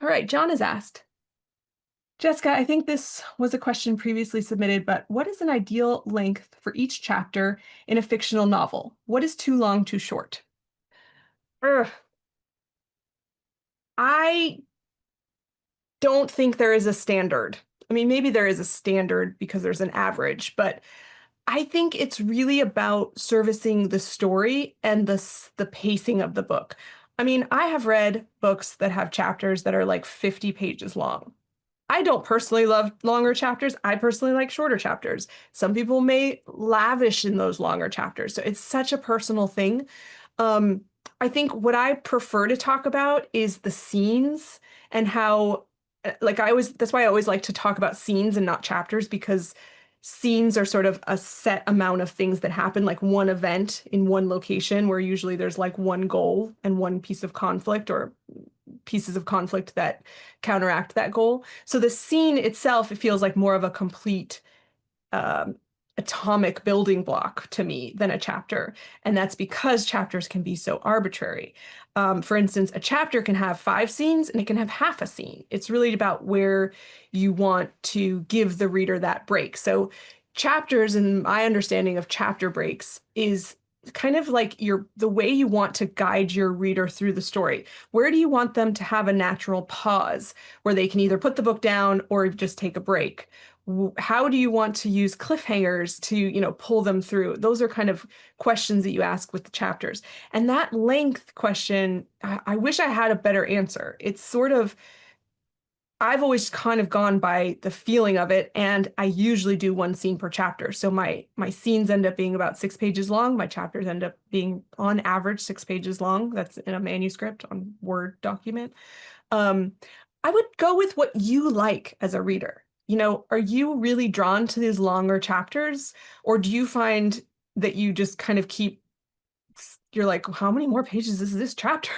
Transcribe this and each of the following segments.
All right, John has asked, Jessica, I think this was a question previously submitted, but what is an ideal length for each chapter in a fictional novel? What is too long, too short? Ugh. I don't think there is a standard. I mean, maybe there is a standard because there's an average, but I think it's really about servicing the story and the pacing of the book. I mean, I have read books that have chapters that are like 50 pages long. I don't personally love longer chapters. I personally like shorter chapters. Some people may lavish in those longer chapters. So it's such a personal thing. Um, I think what I prefer to talk about is the scenes and how, like, that's why I always like to talk about scenes and not chapters, because scenes are sort of a set amount of things that happen, like one event in one location, where usually there's like one goal and one piece of conflict, or pieces of conflict that counteract that goal. So the scene itself, it feels like more of a complete um, atomic building block to me than a chapter. And that's because chapters can be so arbitrary. For instance, a chapter can have 5 scenes and it can have half a scene. It's really about where you want to give the reader that break. So chapters, and my understanding of chapter breaks, is kind of like the way you want to guide your reader through the story. Where do you want them to have a natural pause where they can either put the book down or just take a break? How do you want to use cliffhangers to, pull them through? Those are kind of questions that you ask with the chapters. And that length question, I wish I had a better answer. It's sort of, I've always kind of gone by the feeling of it, and I usually do 1 scene per chapter. So my scenes end up being about 6 pages long. My chapters end up being on average 6 pages long. That's in a manuscript on Word document. Um, I would go with what you like as a reader. Are you really drawn to these longer chapters, or do you find that you just kind of you're like, how many more pages is this chapter?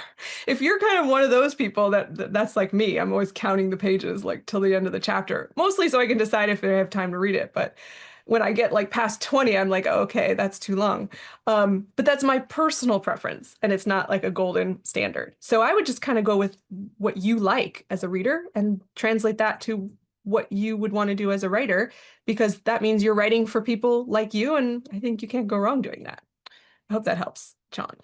If you're kind of one of those people that's like me, I'm always counting the pages like till the end of the chapter, mostly so I can decide if I have time to read it. But when I get like past 20, I'm like, oh, okay, that's too long. But that's my personal preference, and it's not like a golden standard. So I would just kind of go with what you like as a reader and translate that to what you would want to do as a writer, because that means you're writing for people like you, and I think you can't go wrong doing that. I hope that helps, John.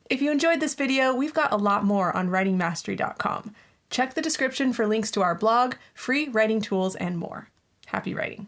If you enjoyed this video, we've got a lot more on writingmastery.com. Check the description for links to our blog, free writing tools, and more. Happy writing.